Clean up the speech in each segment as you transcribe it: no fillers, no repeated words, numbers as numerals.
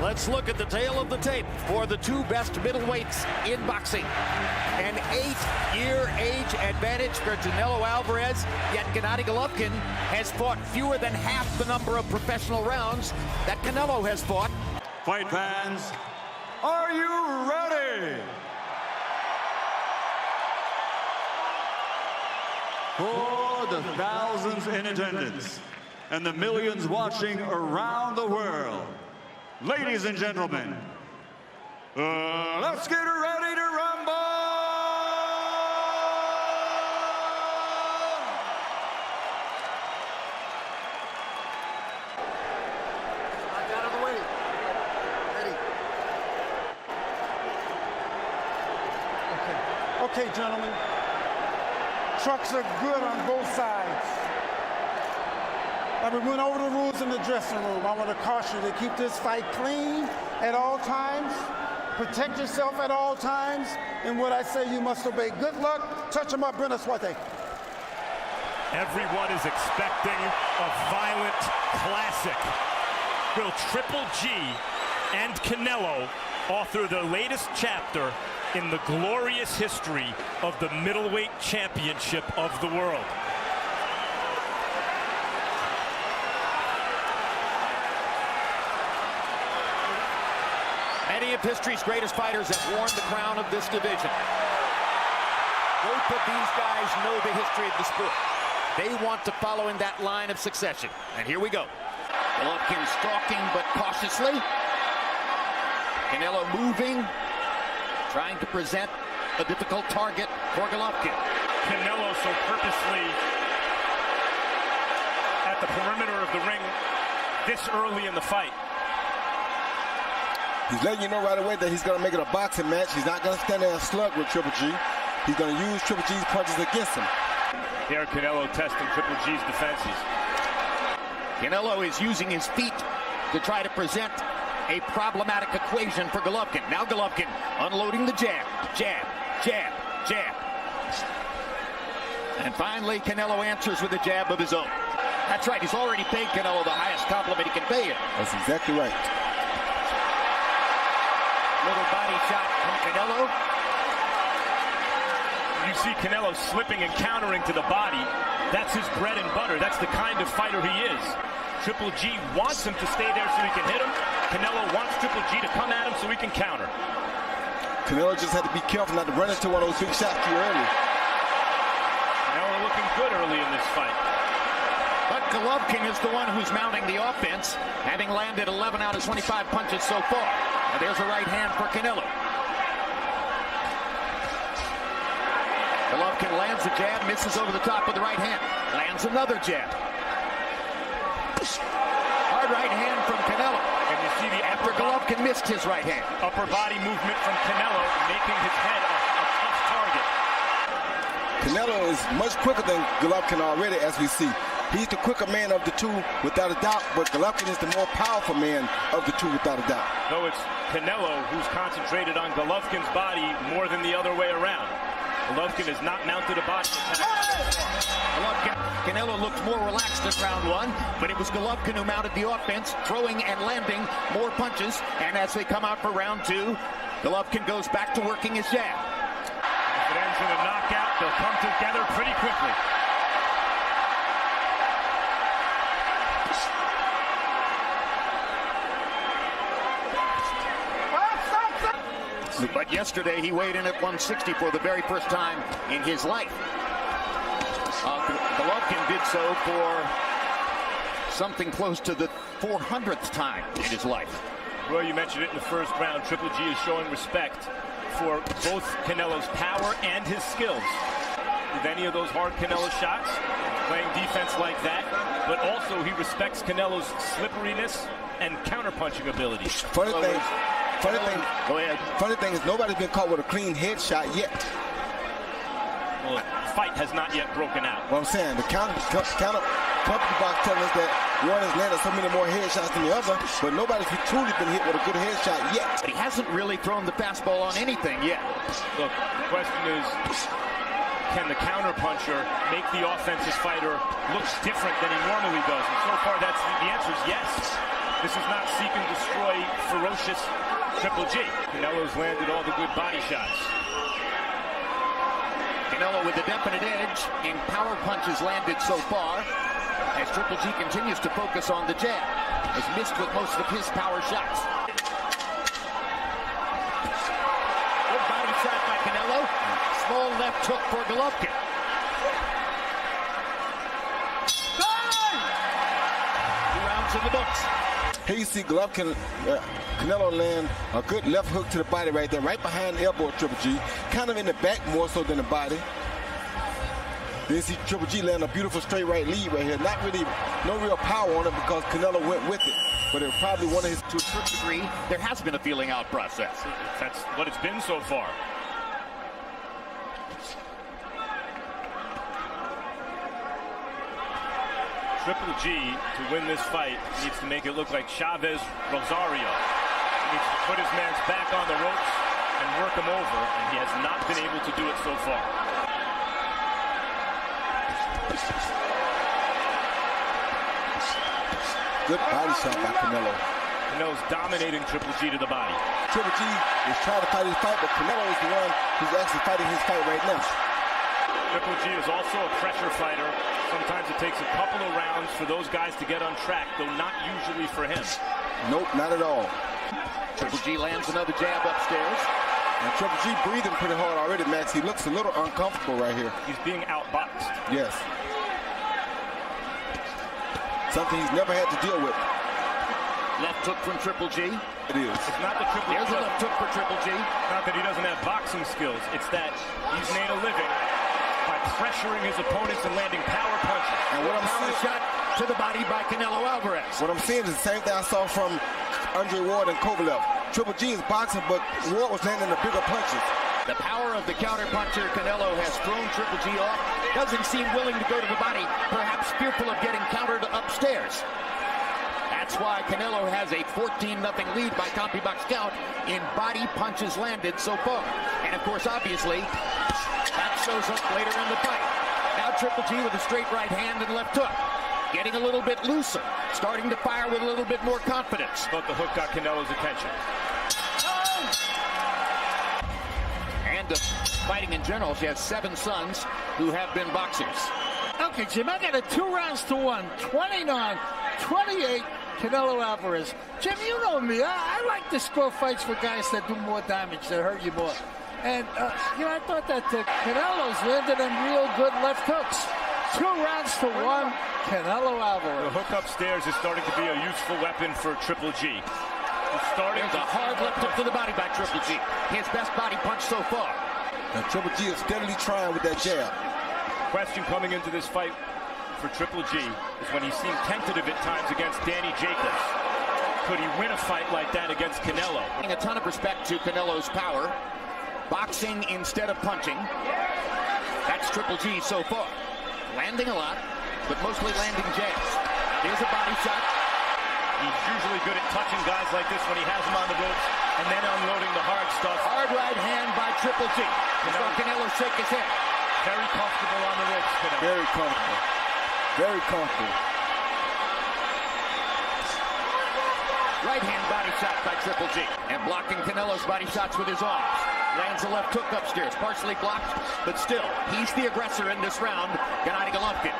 Let's look at the tail of the tape for the two best middleweights in boxing. An 8-year age advantage for Canelo Alvarez, yet Gennady Golovkin has fought fewer than half the number of professional rounds that Canelo has fought. Fight fans, are you ready? For the thousands in attendance and the millions watching around the world, ladies and gentlemen, let's get ready to rumble! Out of the way. Ready. Okay, gentlemen. Trucks are good on both sides. We went over the rules in the dressing room. I want to caution you to keep this fight clean at all times. Protect yourself at all times. And what I say, you must obey. Good luck. Touch him up, Brenda Swate. Everyone is expecting a violent classic. Will Triple G and Canelo author the latest chapter in the glorious history of the middleweight championship of the world? Many of history's greatest fighters have worn the crown of this division. Both of these guys know the history of the sport. They want to follow in that line of succession. And here we go. Golovkin stalking but cautiously. Canelo moving, trying to present a difficult target for Golovkin. Canelo so purposely at the perimeter of the ring this early in the fight. He's letting you know right away that he's going to make it a boxing match. He's not going to stand there and slug with Triple G. He's going to use Triple G's punches against him. Here Canelo testing Triple G's defenses. Canelo is using his feet to try to present a problematic equation for Golovkin. Now Golovkin unloading the jab, jab, jab, jab. And finally, Canelo answers with a jab of his own. That's right, he's already paid Canelo the highest compliment he can pay him. That's exactly right. Little body shot from Canelo. You see Canelo slipping and countering to the body. That's his bread and butter. That's the kind of fighter he is. Triple G wants him to stay there so he can hit him. Canelo wants Triple G to come at him so he can counter. Canelo just had to be careful not to run into one of those big shots too early. Canelo looking good early in this fight. But Golovkin is the one who's mounting the offense, having landed 11 out of 25 punches so far. And there's a right hand for Canelo. Golovkin lands a jab, misses over the top with the right hand. Lands another jab. Hard right hand from Canelo. And you see the after Golovkin missed his right hand. Upper body movement from Canelo, making his head a tough target. Canelo is much quicker than Golovkin already, as we see. He's the quicker man of the two, without a doubt, but Golovkin is the more powerful man of the two, without a doubt. Though it's Canelo who's concentrated on Golovkin's body more than the other way around. Golovkin has not mounted a body. Canelo looked more relaxed in round one, but it was Golovkin who mounted the offense, throwing and landing more punches. And as they come out for round two, Golovkin goes back to working his jab. If it ends in a knockout, they'll come together pretty quickly. But yesterday he weighed in at 160 for the very first time in his life. Golovkin did so for something close to the 400th time in his life. Well, you mentioned it in the first round. Triple G is showing respect for both Canelo's power and his skills. With any of those hard Canelo shots, playing defense like that, but also he respects Canelo's slipperiness and counterpunching ability. Funny thing is nobody's been caught with a clean headshot yet. Well, the fight has not yet broken out. What I'm saying, the counter company box telling us that one has landed so many more headshots than the other, but nobody's truly been hit with a good headshot yet. But he hasn't really thrown the fastball on anything yet. Look, the question is, can the counterpuncher make the offensive fighter look different than he normally does? And so far, the answer is yes. This is not seek and destroy ferocious Triple G. Canelo's landed all the good body shots. Canelo with a definite edge in power punches landed so far, as Triple G continues to focus on the jab. Has missed with most of his power shots. Good body shot by Canelo. Small left hook for Golovkin. In the books. Here you see Golovkin, Canelo land a good left hook to the body right there, right behind the elbow of Triple G, kind of in the back more so than the body. Then you see Triple G land a beautiful straight right lead right here. Not really, no real power on it because Canelo went with it, but it was probably one of his to a certain degree. There has been a feeling out process. That's what it's been so far. Triple G, to win this fight, needs to make it look like Chavez Rosario. He needs to put his man's back on the ropes and work him over, and he has not been able to do it so far. good body shot by Canelo. Canelo's dominating Triple G to the body. Triple G is trying to fight his fight, but Canelo is the one who's actually fighting his fight right now. Triple G is also a pressure fighter. Sometimes it takes a couple of rounds for those guys to get on track, though not usually for him. Nope, not at all. Triple G lands another jab upstairs. And Triple G breathing pretty hard already, Max. He looks a little uncomfortable right here. He's being outboxed. Yes. Something he's never had to deal with. Left hook from Triple G. It is. It's not that Triple G. There's a left hook for Triple G. Not that he doesn't have boxing skills. It's that he's made a living by pressuring his opponents and landing power punches. And what I'm Power seeing, shot to the body by Canelo Alvarez. what I'm seeing is the same thing I saw from Andre Ward and Kovalev. Triple G is boxing, but Ward was landing the bigger punches. The power of the counterpuncher Canelo has thrown Triple G off. Doesn't seem willing to go to the body, perhaps fearful of getting countered upstairs. That's why Canelo has a 14-0 lead by CompuBox count in body punches landed so far. And of course, obviously, that shows up later in the fight. Now Triple G with a straight right hand and left hook. Getting a little bit looser, starting to fire with a little bit more confidence. But the hook got Canelo's attention. And fighting in general, she has 7 sons who have been boxers. Okay, Jim, I got a 2-1, 29-28, Canelo Alvarez. Jim, you know me. I like to score fights for guys that do more damage, that hurt you more. And, I thought that Canelo's landed them real good left hooks. 2-1, Canelo Alvarez. The hook upstairs is starting to be a useful weapon for Triple G. There's a hard left hook to the body by Triple G. His best body punch so far. And Triple G is steadily trying with that jab. Question coming into this fight for Triple G is when he seemed tentative at times against Danny Jacobs. Could he win a fight like that against Canelo? A ton of respect to Canelo's power. Boxing instead of punching. That's Triple G so far. Landing a lot, but mostly landing jabs. Here's a body shot. He's usually good at touching guys like this when he has them on the ropes and then unloading the hard stuff. Hard right hand by Triple G. Canelo shake his head. Very comfortable on the ropes, Canelo. Very comfortable. Very comfortable. Right hand body shot by Triple G. And blocking Canelo's body shots with his arms. Lands a left hook upstairs, partially blocked, but still, he's the aggressor in this round, Gennady Golovkin.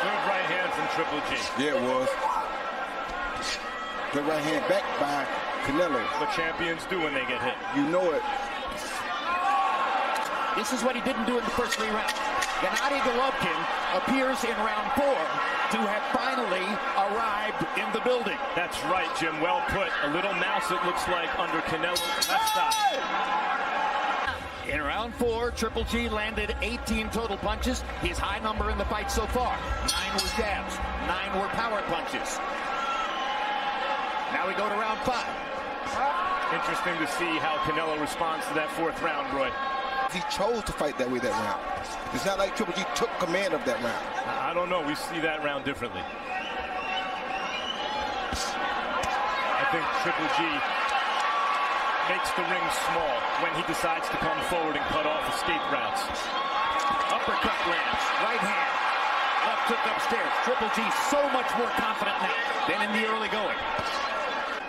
Good right hand from Triple G. Yeah, it was. Good right hand back by Canelo. What champions do when they get hit. You know it. This is what he didn't do in the first 3 rounds. Gennady Golovkin appears in round 4 to have finally arrived in the building. That's right, Jim. Well put. A little mouse, it looks like, under Canelo's left side. In round 4, Triple G landed 18 total punches. His high number in the fight so far. 9 were jabs, 9 were power punches. Now we go to round 5. Interesting to see how Canelo responds to that 4th round, Roy. He chose to fight that way that round. It's not like Triple G took command of that round. I don't know. We see that round differently. I think Triple G makes the ring small when he decides to come forward and cut off escape routes. Up Uppercut lands, right hand. Left hook upstairs. Triple G so much more confident now than in the early going.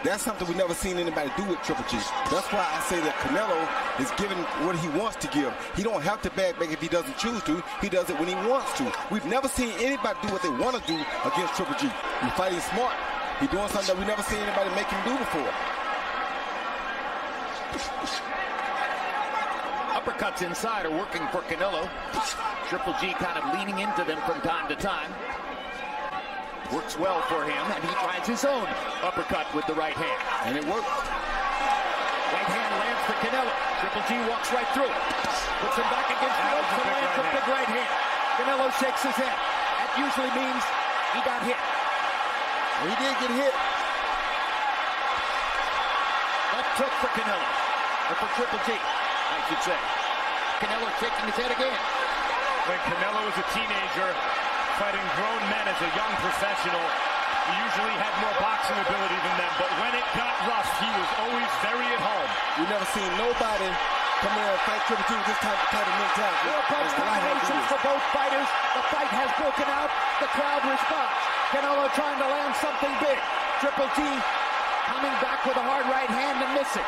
That's something we've never seen anybody do with Triple G. That's why I say that Canelo is giving what he wants to give. He don't have to back if he doesn't choose to. He does it when he wants to. We've never seen anybody do what they want to do against Triple G. He's fighting smart. He's doing something that we've never seen anybody make him do before. Uppercuts inside are working for Canelo. Triple G kind of leaning into them from time to time. Works well for him, and he tries his own uppercut with the right hand. And it worked. Right hand lands for Canelo. Triple G walks right through it. Puts him back against the ropes and lands a big right hand. Canelo shakes his head. That usually means he got hit. Well, he did get hit. Left hook for Canelo. Or for Triple G, I should say. Canelo shaking his head again. When Canelo was a teenager, fighting grown men as a young professional, he usually had more boxing ability than them, but when it got rough, he was always very at home. We've never seen nobody come in and fight Triple G with this type of mentality. Four punch combinations for both fighters. The fight has broken out. The crowd responds. Canelo trying to land something big. Triple G coming back with a hard right hand and missing.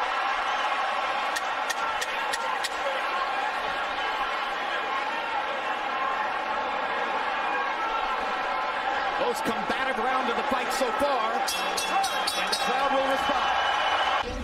Most combative round of the fight so far, and the crowd will respond.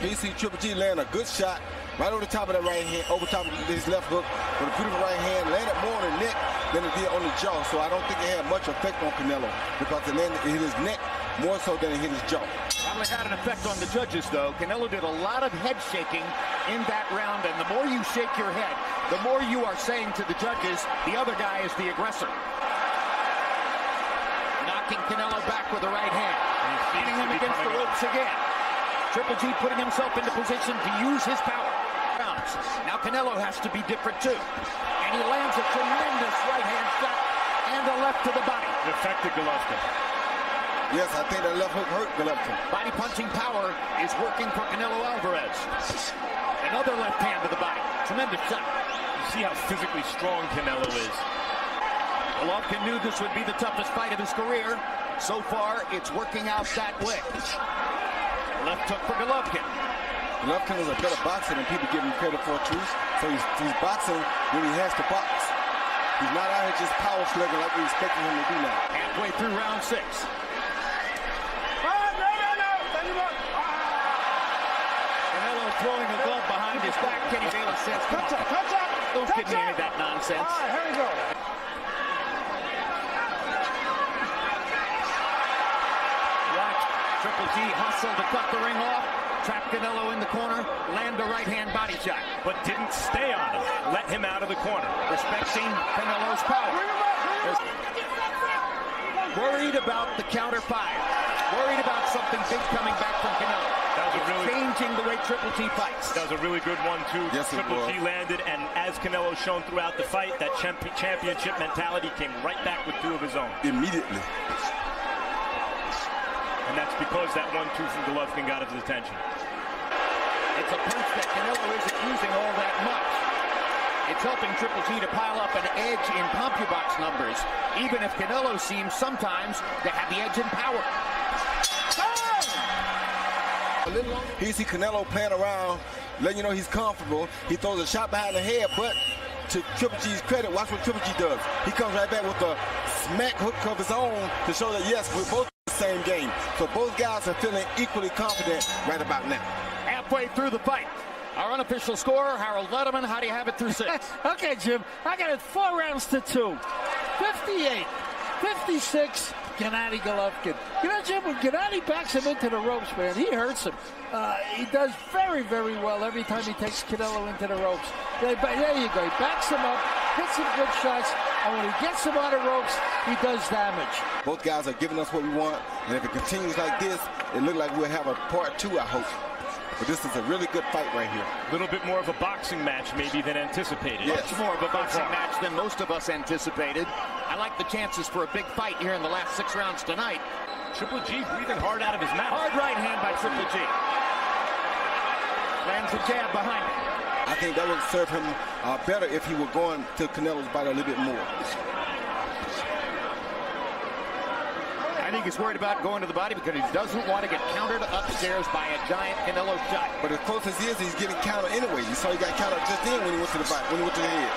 You see Triple G land a good shot right over the top of that right hand, over top of his left hook with a beautiful right hand, landed more on the neck than it did on the jaw. So I don't think it had much effect on Canelo because it landed in his neck more so than it hit his jaw. Probably had an effect on the judges, though. Canelo did a lot of head shaking in that round, and the more you shake your head, the more you are saying to the judges, the other guy is the aggressor. Knocking Canelo back with the right hand. Hitting him against the ropes again. Triple G putting himself into position to use his power. Now Canelo has to be different too. And he lands a tremendous right hand shot and a left to the body. It affected Golovkin. Yes, I think that left hook hurt Golovkin. Body punching power is working for Canelo Alvarez. Another left hand to the body. Tremendous shot. You see how physically strong Canelo is. Golovkin knew this would be the toughest fight of his career. So far, it's working out that way. Left hook for Golovkin. Golovkin is a better boxer than people give him credit for, too. So he's boxing when he has to box. He's not out here just power slugging like we're expecting him to do now. Halfway through round 6. Canelo throwing a glove behind his back. Kenny Bayless says, come on, don't give me any of that nonsense. All right, here we go. Watch Triple G hustle to cut the ring off. Trap Canelo in the corner, land a right-hand body shot. But didn't stay on him. Let him out of the corner. Respecting Canelo's power. Worried about the counter fire. Worried about something big coming back from Canelo. That was changing the way Triple G fights. That was a really good one, too. Yes, Triple G landed, and as Canelo shown throughout the fight, that championship mentality came right back with 2 of his own. Immediately. And that's because that 1-2 from Golovkin got his attention. It's a punch that Canelo isn't using all that much. It's helping Triple G to pile up an edge in CompuBox numbers, even if Canelo seems sometimes to have the edge in power. Here you see Canelo playing around, letting you know he's comfortable. He throws a shot behind the head, but to Triple G's credit, watch what Triple G does. He comes right back with a smack hook of his own to show that, yes, we're both in the same game. So both guys are feeling equally confident right about now. Halfway through the fight. Our unofficial scorer, Harold Letterman. How do you have it through 6? Okay, Jim. I got it 4 rounds to 2. 58, 56, Gennady Golovkin. You know, Jim, when Gennady backs him into the ropes, man, he hurts him. He does very, very well every time he takes Canelo into the ropes. There you go. He backs him up, hits some good shots, and when he gets him on the ropes, he does damage. Both guys are giving us what we want, and if it continues like this, it looks like we'll have a part 2, I hope. But this is a really good fight right here. A little bit more of a boxing match maybe than anticipated. Yes. Much more of a boxing match than most of us anticipated. I like the chances for a big fight here in the last 6 rounds tonight. Triple G breathing hard out of his mouth. Hard right hand by Triple G. Lands a jab behind him. I think that would serve him better if he were going to Canelo's body a little bit more. I think he's worried about going to the body because he doesn't want to get countered upstairs by a giant Canelo shot. But as close as he is, he's getting countered anyway. You saw he got countered just then when he went to the body, when he went to the head.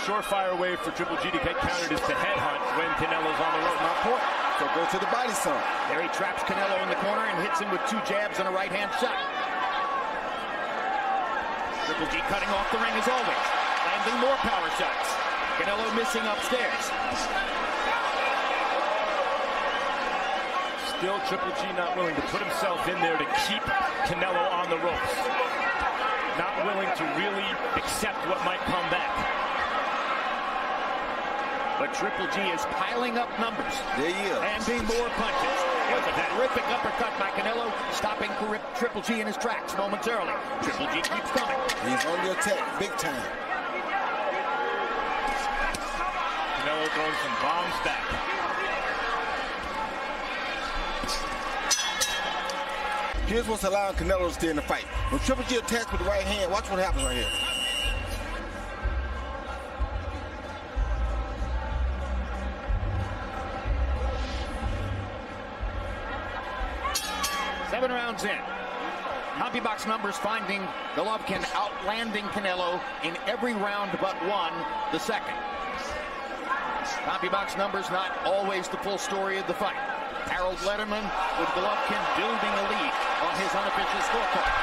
Surefire way for Triple G to get countered is to headhunt when Canelo's on the rope. Not point. So go to the body some. There he traps Canelo in the corner and hits him with 2 jabs and a right-hand shot. Triple G cutting off the ring as always, landing more power shots. Canelo missing upstairs. Still Triple G not willing to put himself in there to keep Canelo on the ropes. Not willing to really accept what might come back. But Triple G is piling up numbers. There he is. Landing more punches. There's a terrific uppercut by Canelo, stopping Triple G in his tracks momentarily. Triple G keeps coming. He's on the attack, big time. Canelo throws some bombs back. Here's what's allowing Canelo to stay in the fight. When Triple G attacks with the right hand, watch what happens right here. Seven rounds in. CompuBox numbers finding Golovkin outlanding Canelo in every round but one, the second. CompuBox numbers not always the full story of the fight. Harold Letterman with Golovkin building a lead on his unofficial scorecard.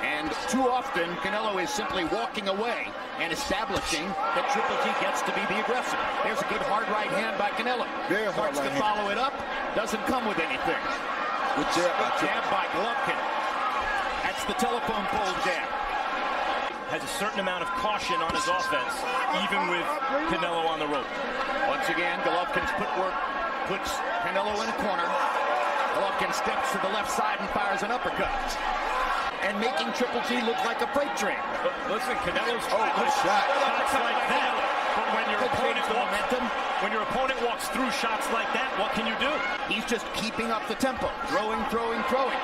And too often, Canelo is simply walking away and establishing that Triple G gets to be the aggressor. There's a good hard right hand by Canelo. Very hard Starts right to hand. follow it up, doesn't come with anything. Good jab by Good jab by Golovkin. That's the telephone pole jab. Has a certain amount of caution on his offense, even with Canelo on the rope. Once again, Golovkin's footwork puts Canelo in a corner. Golovkin steps to the left side and fires an uppercut. And making Triple G look like a freight train. But listen, Canelo's good shot. shots like that. But when your Good opponent walks through shots like that, what can you do? He's just keeping up the tempo. Throwing, throwing, throwing.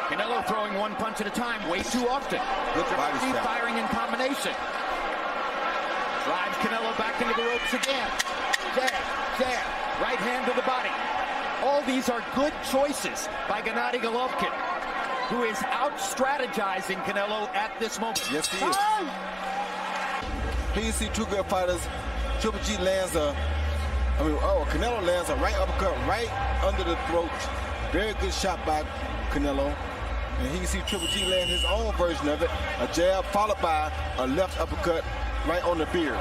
Canelo throwing one punch at a time way too often. Good body Triple G shot. firing in combination. Drives Canelo back into the ropes again. Jab, jab, right hand to the body. All these are good choices by Gennady Golovkin, who is out-strategizing Canelo at this moment. Yes, he is. Here you see two good fighters. Triple G lands Canelo lands a right uppercut right under the throat. Very good shot by Canelo. And here you see Triple G land his own version of it. A jab followed by a left uppercut right on the beard.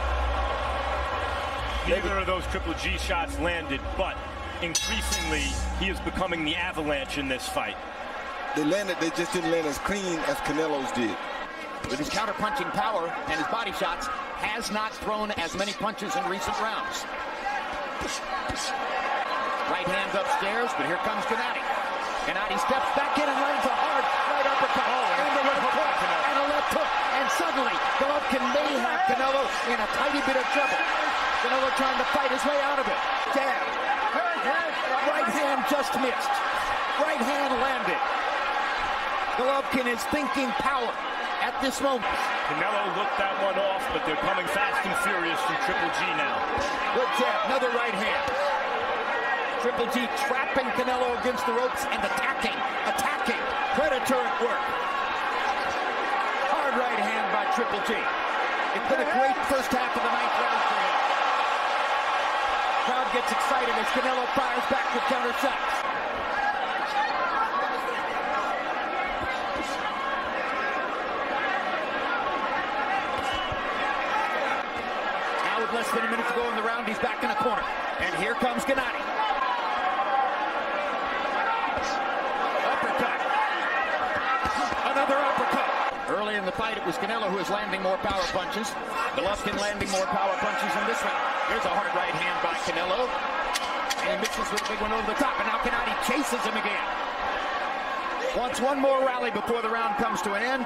Neither of those Triple G shots landed, but increasingly he is becoming the avalanche in this fight. They landed, they just didn't land as clean as Canelo's did. With his counter-punching power and his body shots, has not thrown as many punches in recent rounds. Right hand upstairs, but here comes Gennady. Gennady steps back in and lands a hard right uppercut. And a left hook, and a left hook. And suddenly, Golovkin may have Canelo in a tiny bit of trouble. Canelo trying to fight his way out of it. Jab. Right hand just missed. Right hand landed. Golovkin is thinking power at this moment. Canelo looked that one off, but they're coming fast and furious from Triple G now. Good jab, another right hand. Triple G trapping Canelo against the ropes and attacking. Predator at work. Hard right hand by Triple G. It's been a great first half of the ninth round for him. Crowd gets excited as Canelo fires back with counter shots. Less than a minute to go in the round, he's back in the corner. And here comes Gennady. Uppercut. Another uppercut. Early in the fight, it was Canelo who was landing more power punches. Golovkin landing more power punches in this round. Here's a hard right hand by Canelo. And he misses with a big one over the top. And now Gennady chases him again. Wants one more rally before the round comes to an end.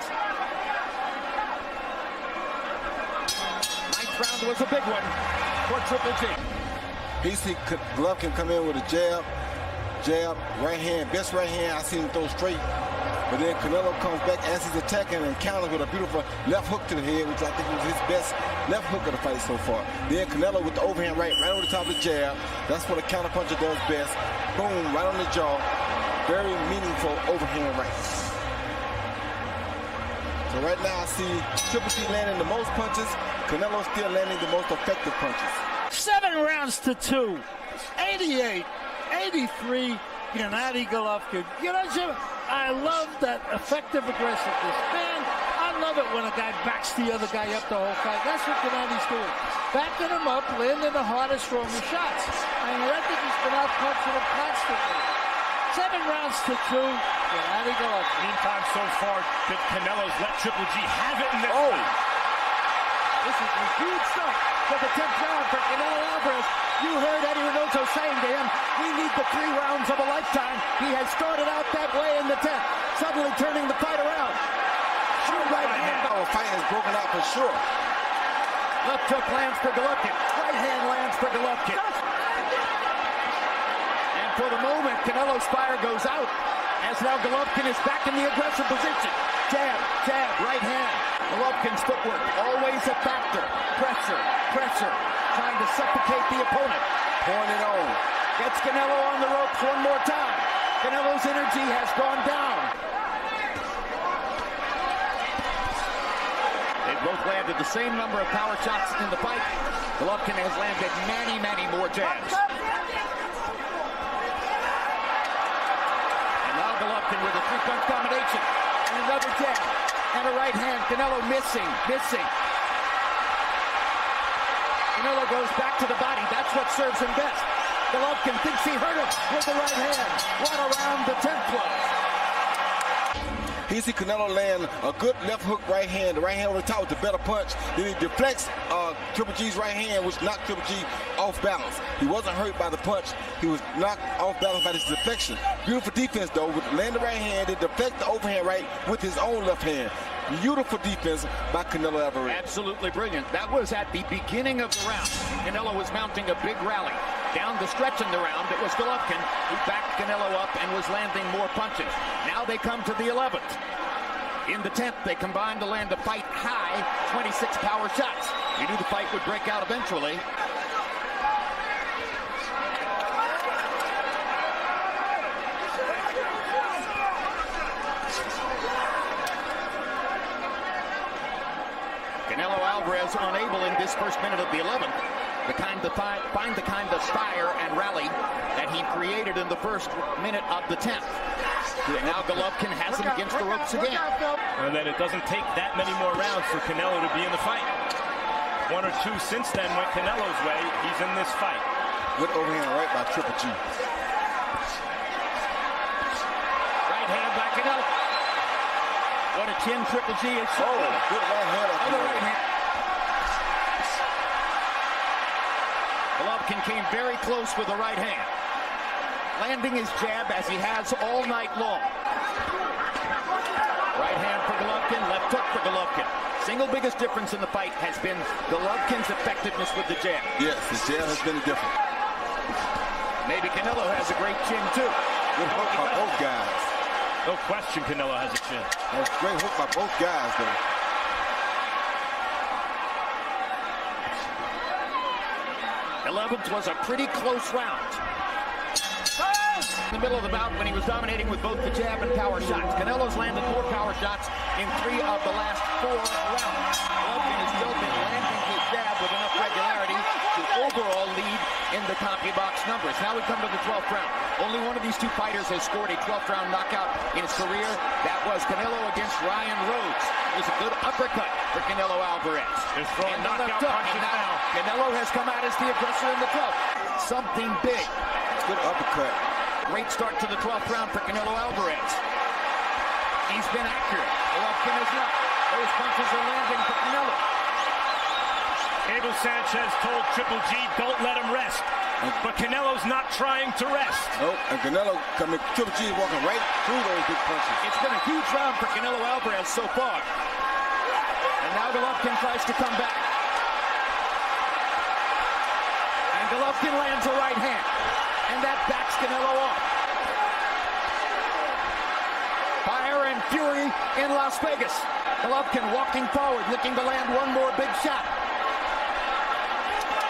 Round was a big one for Triple G. He see Golovkin come in with a jab, right hand, best right hand I've seen him throw straight. But then Canelo comes back as he's attacking and counters with a beautiful left hook to the head, which I think was his best left hook of the fight so far. Then Canelo with the overhand right over the top of the jab. That's what a counterpuncher does best. Boom, right on the jaw. Very meaningful overhand right. So right now I see Triple G landing the most punches. Canelo still landing the most effective punches. 7 rounds to 2. 88, 83, Gennady Golovkin. You know, Jim, I love that effective aggressiveness. Man, I love it when a guy backs the other guy up the whole fight. That's what Gennady's doing. Backing him up, landing the hardest, strongest shots. I mean, I think he's been out punching him constantly. 7 rounds to 2, Gennady Golovkin. Meantime, so far, Canelo's let Triple G have it in this fight. This is a huge start for the 10th round for Canelo Alvarez. You heard Eddie Reynoso saying to him, we need the 3 rounds of a lifetime. He has started out that way in the 10th, suddenly turning the fight around. Right hand. Our fight has broken out for sure. Left hook lands for Golovkin. Right hand lands for Golovkin. And for the moment, Canelo's fire goes out as now Golovkin is back in the aggressive position. Jab, jab, right hand. Golovkin's footwork, always a factor. Pressure, pressure, trying to suffocate the opponent. Pouring it on. Gets Canelo on the ropes one more time. Canelo's energy has gone down. They both landed the same number of power shots in the fight. Golovkin has landed many, many more jabs. And now Golovkin with a 3-punch combination. And another jab. And a right hand. Canelo missing. Canelo goes back to the body. That's what serves him best. Golovkin thinks he hurt him with the right hand. What around the 10th club. He see Canelo land a good left hook right hand. The right hand over the top with the better punch. Then he deflects Triple G's right hand, which knocked Triple G off balance. He wasn't hurt by the punch. He was knocked off balance by his deflection. Beautiful defense, though, with land the right hand and deflect the overhand right with his own left hand. Beautiful defense by Canelo Alvarez. Absolutely brilliant. That was at the beginning of the round. Canelo was mounting a big rally. Down the stretch in the round, it was Golovkin who backed Canelo up and was landing more punches. Now they come to the 11th. In the 10th, they combined to land a fight high 26 power shots. We knew the fight would break out eventually. Canelo Alvarez unable in this first minute of the 11th to find the kind of fire and rally that he created in the first minute of the 10th. And now Golovkin has him against the ropes again. And then it doesn't take that many more rounds for Canelo to be in the fight. 1 or 2 since then went Canelo's way. He's in this fight. Good overhand right by Triple G. Right hand by Canelo. What a chin Triple G is showing. Oh, good right hand. Other right hand. Golovkin came very close with the right hand. Landing his jab as he has all night long. Right hand for Golovkin, left hook for Golovkin. Single biggest difference in the fight has been Golovkin's effectiveness with the jab. Yes, his jab has been different. Maybe Canelo has a great chin too. Good hook by both guys. No question Canelo has a chin. That's a great hook by both guys, though. 11th was a pretty close round. In the middle of the bout when he was dominating with both the jab and power shots. Canelo's landed more power shots in 3 of the last 4 rounds. Golovkin has still been landing his jab with enough regularity to overall lead in the CompuBox numbers. Now we come to the 12th round. Only one of these 2 fighters has scored a 12th round knockout in his career. That was Canelo against Ryan Rhodes. It was a good uppercut for Canelo Alvarez. They're throwing knockout punches now. Canelo has come out as the aggressor in the 12th. Something big. Good uppercut. Great start to the 12th round for Canelo Alvarez. He's been accurate. Golovkin is not. Those punches are landing for Canelo. Abel Sanchez told Triple G, don't let him rest. But Canelo's not trying to rest. Oh, and Canelo, Triple G is walking right through those big punches. It's been a huge round for Canelo Alvarez so far. And now Golovkin tries to come back. And Golovkin lands a right hand. And that backs Canelo off. Fire and fury in Las Vegas. Golovkin walking forward, looking to land one more big shot.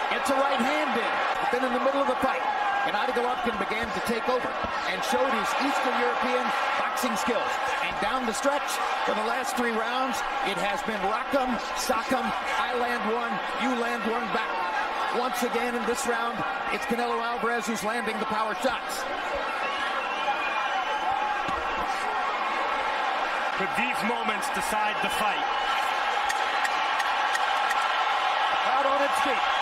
Gets a right hand in, but then in the middle of the fight, Gennady Golovkin began to take over and showed his Eastern European boxing skills. And down the stretch, for the last 3 rounds, it has been rock'em, sock'em, I land one, you land one back. Once again in this round, it's Canelo Alvarez who's landing the power shots. Could these moments decide the fight? Out on its feet.